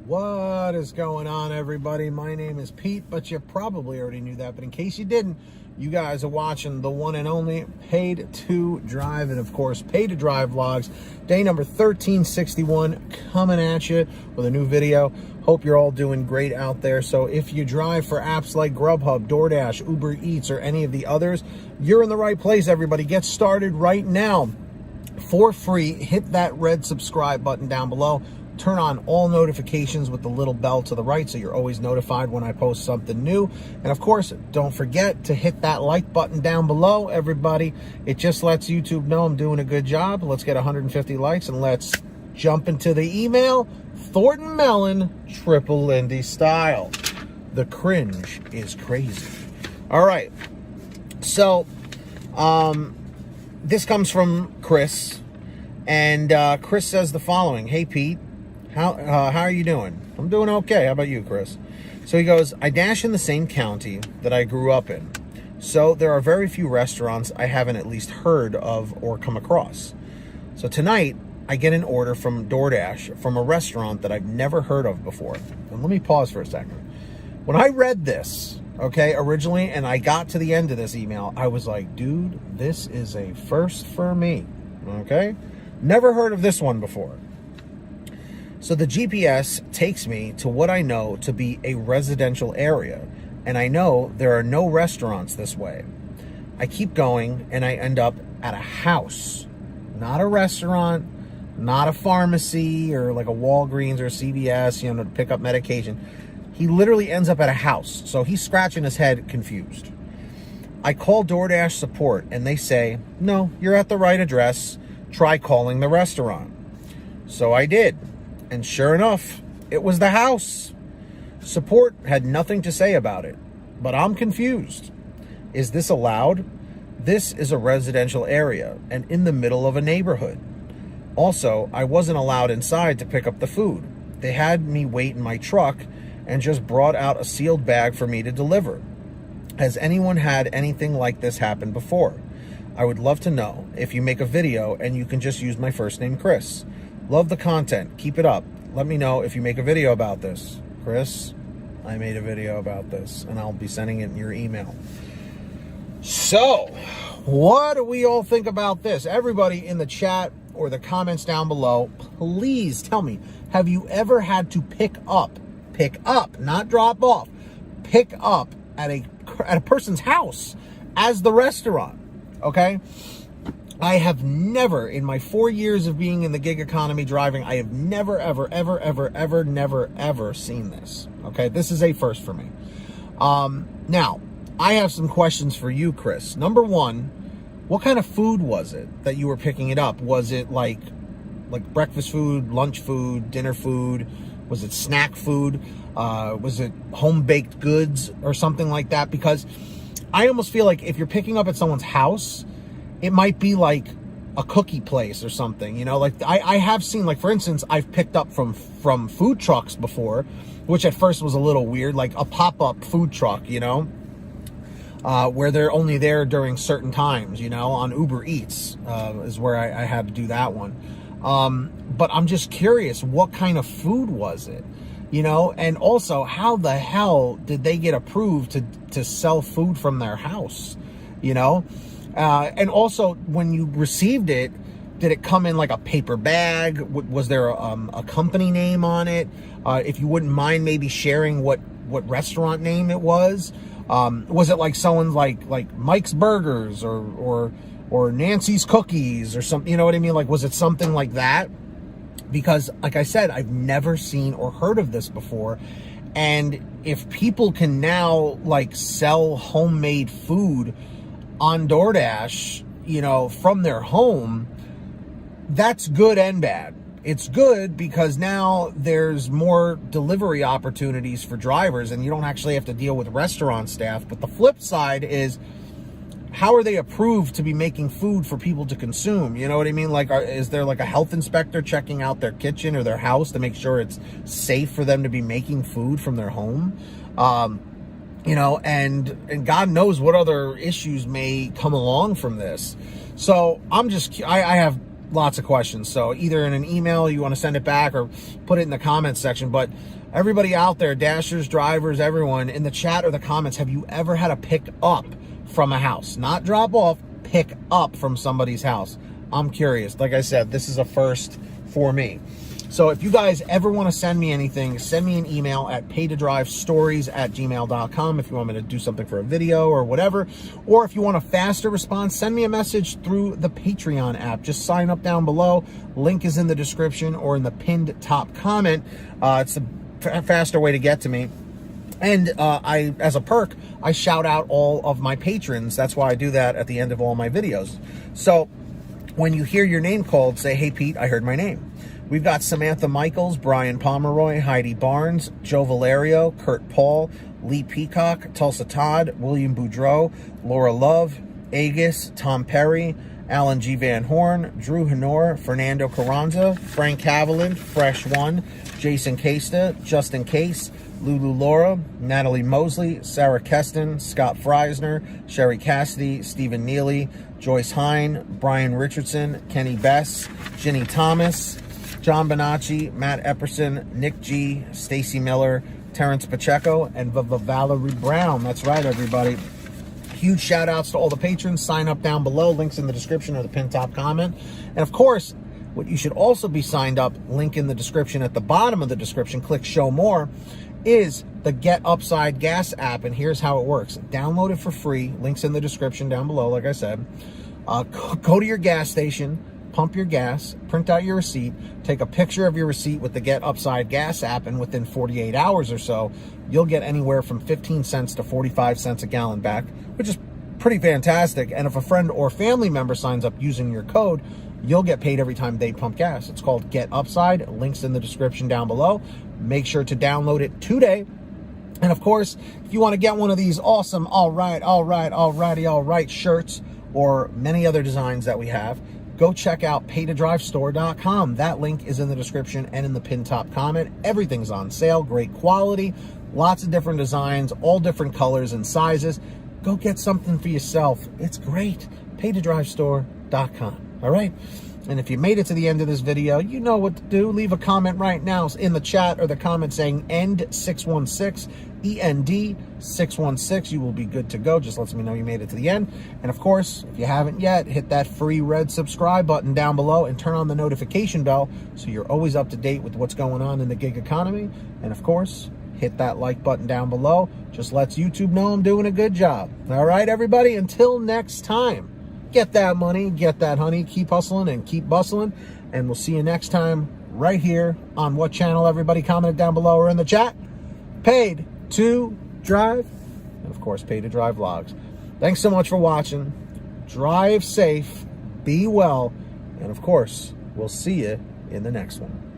What is going on, everybody? My name is Pete, but you probably already knew that. But in case you didn't, you guys are watching the one and only Paid to Drive, and of course, Paid to Drive vlogs. Day number 1361 coming at you with a new video. Hope you're all doing great out there. So if you drive for apps like GrubHub, DoorDash, Uber Eats, or any of the others, you're in the right place, everybody. Get started right now for free. Hit that red subscribe button down below. Turn on all notifications with the little bell to the right so you're always notified when I post something new. And of course, don't forget to hit that like button down below, everybody. It just lets YouTube know I'm doing a good job. Let's get 150 likes and let's jump into the email. Thornton Mellon, Triple Lindy style. The cringe is crazy. All right. So, this comes from Chris. And Chris says the following. Hey, Pete. How are you doing? I'm doing okay. How about you, Chris? So he goes, I dash in the same county that I grew up in. So there are very few restaurants I haven't at least heard of or come across. So tonight, I get an order from DoorDash from a restaurant that I've never heard of before. And let me pause for a second. When I read this, okay, originally, and I got to the end of this email, I was like, dude, this is a first for me, okay? Never heard of this one before. So the GPS takes me to what I know to be a residential area, and I know there are no restaurants this way. I keep going, and I end up at a house, not a restaurant, not a pharmacy or like a Walgreens or a CVS, to pick up medication. He literally ends up at a house, so he's scratching his head confused. I call DoorDash support, and they say, no, you're at the right address. Try calling the restaurant. So I did. And sure enough, it was the house. Support had nothing to say about it, but I'm confused. Is this allowed? This is a residential area and in the middle of a neighborhood. Also, I wasn't allowed inside to pick up the food. They had me wait in my truck and just brought out a sealed bag for me to deliver. Has anyone had anything like this happen before? I would love to know if you make a video and you can just use my first name, Chris. Love the content. Keep it up. Let me know if you make a video about this. Chris, I made a video about this, and I'll be sending it in your email. So, what do we all think about this? Everybody in the chat or the comments down below, please tell me, have you ever had to pick up, not drop off, pick up at a person's house as the restaurant, okay? I have never, in my 4 years of being in the gig economy driving, I have never, ever seen this. Okay, this is a first for me. Now, I have some questions for you, Chris. Number one, what kind of food was it that you were picking it up? Was it like breakfast food, lunch food, dinner food? Was it snack food? Was it home-baked goods or something like that? Because I almost feel like if you're picking up at someone's house, it might be like a cookie place or something, like I have seen, like, for instance, I've picked up from food trucks before, which at first was a little weird, like a pop-up food truck, where they're only there during certain times, on Uber Eats is where I had to do that one. But I'm just curious, what kind of food was it, and also how the hell did they get approved to sell food from their house, and also, when you received it, did it come in like a paper bag? Was there a company name on it? If you wouldn't mind maybe sharing what restaurant name it was. Was it like someone's like Mike's Burgers or Nancy's Cookies or something? You know what I mean? Like, was it something like that? Because, like I said, I've never seen or heard of this before. And if people can now sell homemade food on DoorDash, from their home, that's good and bad. It's good because now there's more delivery opportunities for drivers and you don't actually have to deal with restaurant staff. But the flip side is, how are they approved to be making food for people to consume? You know what I mean? Is there a health inspector checking out their kitchen or their house to make sure it's safe for them to be making food from their home? And God knows what other issues may come along from this. So I have lots of questions. So either in an email, you want to send it back, or put it in the comments section. But everybody out there, dashers, drivers, everyone, in the chat or the comments, have you ever had a pick up from a house? Not drop off, pick up from somebody's house. I'm curious. Like I said, this is a first for me. So if you guys ever want to send me anything, send me an email at paytodrivestories@gmail.com if you want me to do something for a video or whatever. Or if you want a faster response, send me a message through the Patreon app. Just sign up down below. Link is in the description or in the pinned top comment. It's a faster way to get to me. And I, as a perk, I shout out all of my patrons. That's why I do that at the end of all my videos. So when you hear your name called, say, "Hey, Pete, I heard my name." We've got Samantha Michaels, Brian Pomeroy, Heidi Barnes, Joe Valerio, Kurt Paul, Lee Peacock, Tulsa Todd, William Boudreau, Laura Love, Agus, Tom Perry, Alan G. Van Horn, Drew Honor, Fernando Carranza, Frank Haviland, Fresh One, Jason Casta, Justin Case, Lulu Laura, Natalie Mosley, Sarah Keston, Scott Freisner, Sherry Cassidy, Stephen Neely, Joyce Hine, Brian Richardson, Kenny Bess, Ginny Thomas, John Bonacci, Matt Epperson, Nick G, Stacy Miller, Terrence Pacheco, and Valerie Brown. That's right, everybody. Huge shout outs to all the patrons. Sign up down below. Links in the description or the pinned top comment. And of course, what you should also be signed up, link in the description at the bottom of the description, click show more, is the Get Upside Gas app. And here's how it works. Download it for free. Links in the description down below, like I said. Go to your gas station, pump your gas, print out your receipt, take a picture of your receipt with the Get Upside Gas app, and within 48 hours or so, you'll get anywhere from 15 cents to 45 cents a gallon back, which is pretty fantastic. And if a friend or family member signs up using your code, you'll get paid every time they pump gas. It's called Get Upside. Links in the description down below. Make sure to download it today. And of course, if you want to get one of these awesome all right shirts or many other designs that we have, go check out paytodrivestore.com. That link is in the description and in the pinned top comment. Everything's on sale, great quality, lots of different designs, all different colors and sizes. Go get something for yourself. It's great. paytodrivestore.com. All right? And if you made it to the end of this video, you know what to do. Leave a comment right now in the chat or the comment saying END616, END616. You will be good to go. Just lets me know you made it to the end. And of course, if you haven't yet, hit that free red subscribe button down below and turn on the notification bell so you're always up to date with what's going on in the gig economy. And of course, hit that like button down below. Just lets YouTube know I'm doing a good job. All right, everybody, until next time. Get that money, get that honey, keep hustling and keep bustling. And we'll see you next time right here on what channel, everybody? Comment down below or in the chat. Paid to Drive. And of course, Pay to Drive Vlogs. Thanks so much for watching. Drive safe, be well. And of course, we'll see you in the next one.